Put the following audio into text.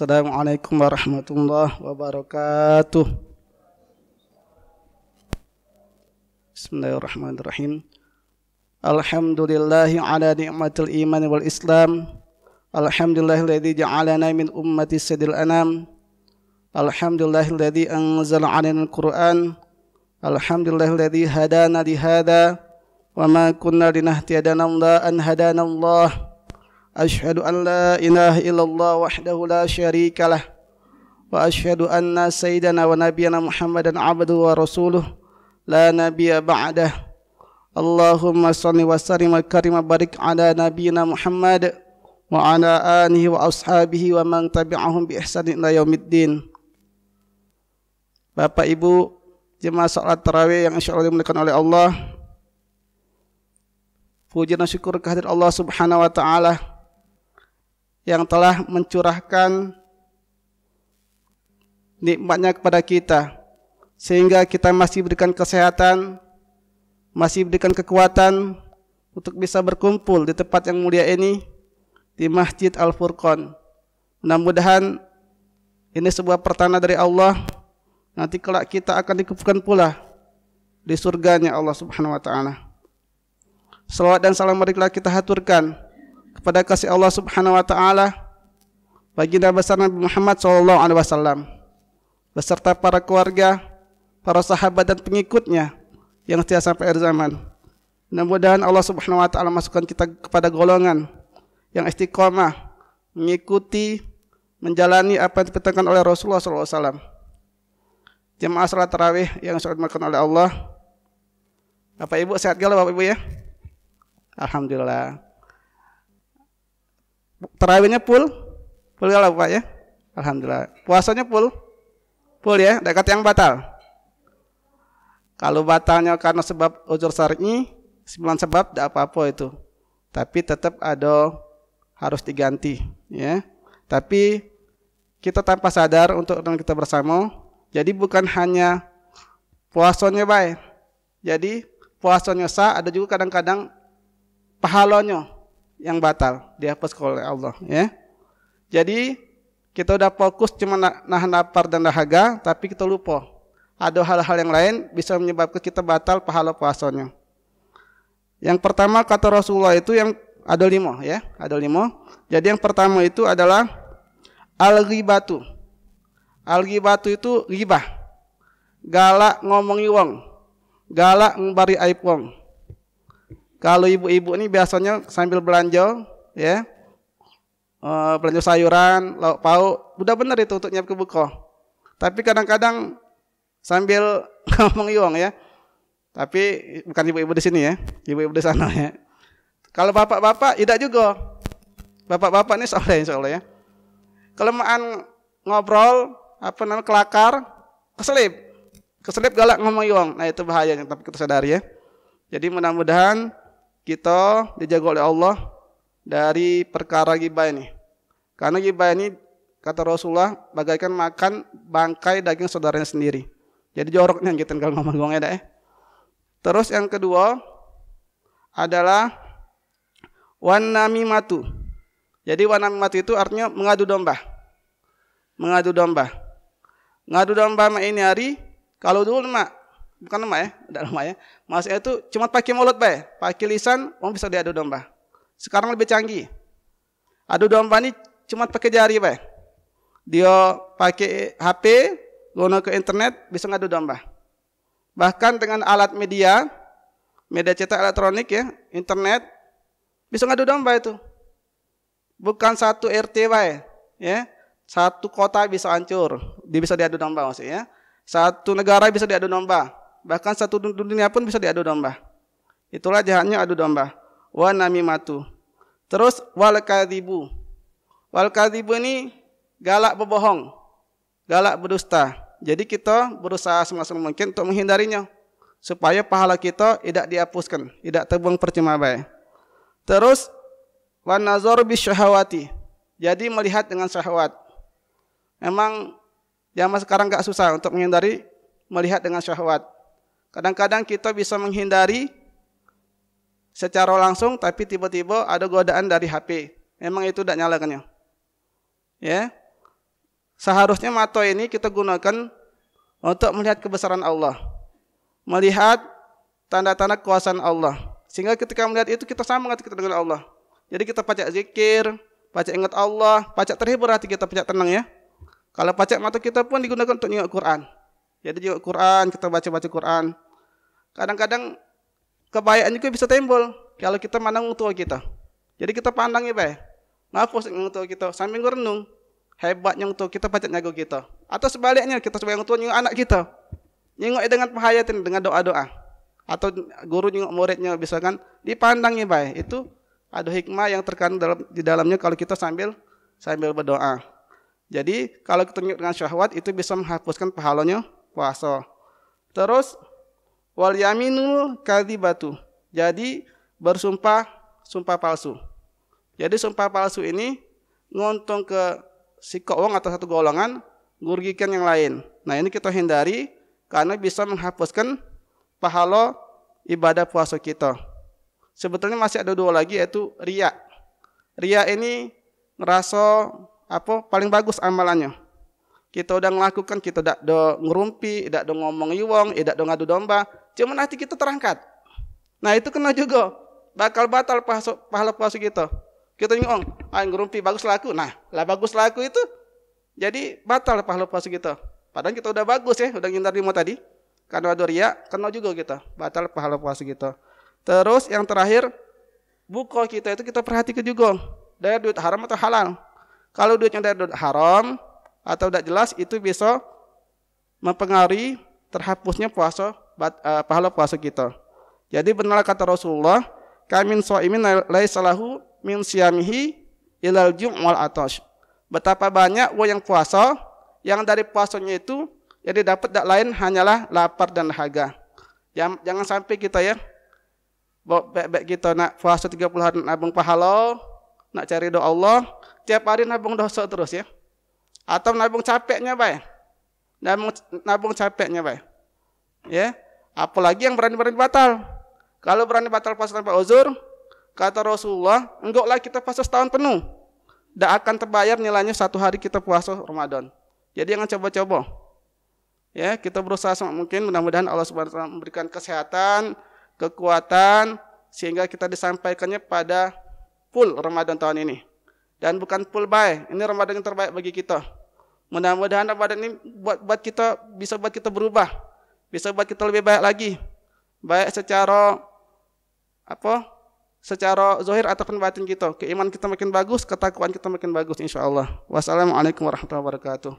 Assalamualaikum warahmatullahi wabarakatuh. Bismillahirrahmanirrahim. Alhamdulillahi ala ni'matil iman wal islam. Alhamdulillahilladzi ja'alana min ummati sayyidil anam. Alhamdulillahilladzi anzala 'alainal Qur'an. Alhamdulillahilladzi hadana li hadza wa ma kunna linahtadiya laula an hadana Allah. Asyhadu an la ilaha illallah wahdahu la syarika lah wa asyhadu anna sayyidana wa nabiyyana Muhammadan abduhu wa rasuluh la nabiyya ba'dah. Allahumma shalli wa sallim wa karim wa barik ala nabiyyina Muhammad wa ala alihi wa ashabihi wa man tabi'ahum bi ihsan ila yaumiddin. Bapak Ibu jemaah salat tarawih yang insyaallah dimuliakan oleh Allah, puji dan syukur kehadirat Allah Subhanahu wa taala yang telah mencurahkan nikmatnya kepada kita sehingga kita masih diberikan kesehatan, masih diberikan kekuatan untuk bisa berkumpul di tempat yang mulia ini di Masjid Al-Furqan. Mudah-mudahan ini sebuah pertanda dari Allah, nanti kelak kita akan dikumpulkan pula di surganya Allah Subhanahu wa taala. Salawat dan salam marilah kita haturkan kepada kasih Allah Subhanahu wa taala baginda besar Nabi Muhammad sallallahu alaihi wasallam beserta para keluarga, para sahabat dan pengikutnya yang setia sampai akhir zaman. Mudah-mudahan Allah Subhanahu wa taala masukkan kita kepada golongan yang istiqomah mengikuti, menjalani apa yang diperintahkan oleh Rasulullah sallallahu alaihi wasallam. Jemaah salat tarawih yang sangat dimuliakan oleh Allah. Bapak Ibu sehat galau Bapak Ibu ya? Alhamdulillah. Tarawihnya full galau Pak ya? Alhamdulillah. Puasanya full ya, dekat yang batal. Kalau batalnya karena sebab uzur syar'i, 9 sebab tidak apa-apa itu. Tapi tetap ada harus diganti ya. Tapi kita tanpa sadar untuk kita bersama. Jadi bukan hanya puasanya baik. Jadi puasanya sah, ada juga kadang-kadang pahalanya yang batal dihapus oleh Allah ya. Jadi kita udah fokus cuma nahan lapar dan dahaga, tapi kita lupa ada hal-hal yang lain bisa menyebabkan kita batal pahala puasanya. Yang pertama kata Rasulullah itu yang ada 5 ya, ada 5. Jadi yang pertama itu adalah al-ghibatu. Al-ghibatu itu ghibah, galak ngomongi wong, galak ngembari aib wong. Kalau ibu-ibu ini biasanya sambil belanja ya, belanja sayuran, lauk pauk, udah benar itu untuk nyiap ke buka. Tapi kadang-kadang sambil ngomong wong ya. Tapi bukan ibu-ibu di sini ya, ibu-ibu di sana ya. Kalau bapak-bapak tidak juga. Bapak-bapak ini insyaallah ya. Kelemahan ngobrol, kelakar, keselip galak ngomong wong. Nah itu bahayanya, tapi kita sadari ya. Jadi mudah-mudahan kita dijaga oleh Allah dari perkara ghibah ini. Karena ghibah ini kata Rasulullah bagaikan makan bangkai daging saudaranya sendiri. Jadi joroknya kita kalau ngomong-ngomongnya dah. Terus yang kedua adalah wan namimatu. Jadi wan namimatu itu artinya mengadu domba. Mengadu domba. Ngadu domba ini hari kalau dulu bukan lemah ya, tidak lemah ya. Maksudnya itu cuma pakai mulut bae, pakai lisan, orang bisa diadu domba. Sekarang lebih canggih. Adu domba ini cuma pakai jari bae. Dia pakai HP, guna ke internet, bisa ngadu domba. Bahkan dengan alat media cetak elektronik ya, internet, bisa ngadu domba itu. Bukan satu RT bae, ya. Satu kota bisa hancur, bisa diadu domba maksudnya. Satu negara bisa diadu domba. Bahkan satu dunia pun bisa diadu domba. Itulah jahatnya adu domba. Wa namimatu. Terus wal kadzibu. Wal kadzibu ini galak berbohong, galak berdusta. Jadi kita berusaha semaksimal mungkin untuk menghindarinya supaya pahala kita tidak dihapuskan, tidak terbuang percuma baik. Terus wan nazar bisyahawati. Jadi melihat dengan syahwat. Memang zaman sekarang enggak susah untuk menghindari melihat dengan syahwat. Kadang-kadang kita bisa menghindari secara langsung, tapi tiba-tiba ada godaan dari HP. Memang itu tidak nyalakannya. Ya. Seharusnya mata ini kita gunakan untuk melihat kebesaran Allah, melihat tanda-tanda kekuasaan Allah. Sehingga ketika melihat itu kita sama kita dengan Allah. Jadi kita pacak zikir, pacak ingat Allah, pacak terhibur hati kita, pacak tenang ya. Kalau pacak mata kita pun digunakan untuk nyengok Quran. Jadi nyengok Quran, kita baca-baca Quran. Kadang-kadang kebaikan juga bisa timbul kalau kita mandang orang tua kita. Jadi kita pandangnya baik. Ngapus orang tua kita sambil merenung. Hebatnya orang tua kita pacak nyago kita. Atau sebaliknya kita sebagai orang tua nyengok anak kita. Nyengok dengan penghayatan, dengan doa-doa. Atau guru nyengok muridnya misalkan dipandangnya baik. Itu ada hikmah yang terkandung di dalamnya kalau kita sambil berdoa. Jadi kalau kita nyengok dengan syahwat itu bisa menghapuskan pahalanya puasa. Terus wal yaminu kadzibatu. Jadi bersumpah palsu. Jadi sumpah palsu ini ngontung ke si wong atau satu golongan, merugikan yang lain. Nah ini kita hindari karena bisa menghapuskan pahala ibadah puasa kita. Sebetulnya masih ada dua lagi yaitu riya. Riya ini ngerasa paling bagus amalannya. Kita udah melakukan, kita tidak do ngerumpi, tidak do ngomong iwong, tidak do ngadu domba, cuma hati kita terangkat. Nah itu kena juga bakal batal pahala puasa kita. Kita ngomong, ngerumpi bagus laku. Nah, lah bagus laku itu jadi batal pahala puasa kita. Padahal kita udah bagus ya, udah ngindar lima tadi. Karena ada riya, kena juga kita, batal pahala puasa kita. Terus yang terakhir, buka kita itu kita perhatikan juga. Dari duit haram atau halal. Kalau duitnya dari duit haram atau tidak jelas, itu bisa mempengaruhi terhapusnya pahala puasa kita. Jadi benar kata Rasulullah, kamin shaimin laisa lahu min siyamihi ilal jum' wal atash. Betapa banyak yang puasa yang dari puasanya itu jadi dapat tak lain hanyalah lapar dan dahaga. Jangan sampai kita ya baik kita nak puasa 30 hari nabung pahala, nak cari doa Allah, tiap hari nabung dosa terus ya. Atau nabung capeknya baik. Nabung capeknya baik. Ya, apalagi yang berani-berani batal. Kalau berani batal puasa tanpa uzur, kata Rasulullah, enggaklah kita puasa setahun penuh. Tidak akan terbayar nilainya satu hari kita puasa Ramadan. Jadi jangan coba-coba. Ya, kita berusaha semaksimal mungkin, mudah-mudahan Allah Subhanahu wa taala memberikan kesehatan, kekuatan sehingga kita disampaikannya pada full Ramadan tahun ini. Dan bukan full baik, ini Ramadan yang terbaik bagi kita. Mudah-mudahan Ramadan ini buat kita bisa buat kita berubah, bisa buat kita lebih baik lagi. Baik secara secara zahir ataupun batin kita. Keimanan kita makin bagus, ketakwaan kita makin bagus insyaallah. Wassalamualaikum warahmatullahi wabarakatuh.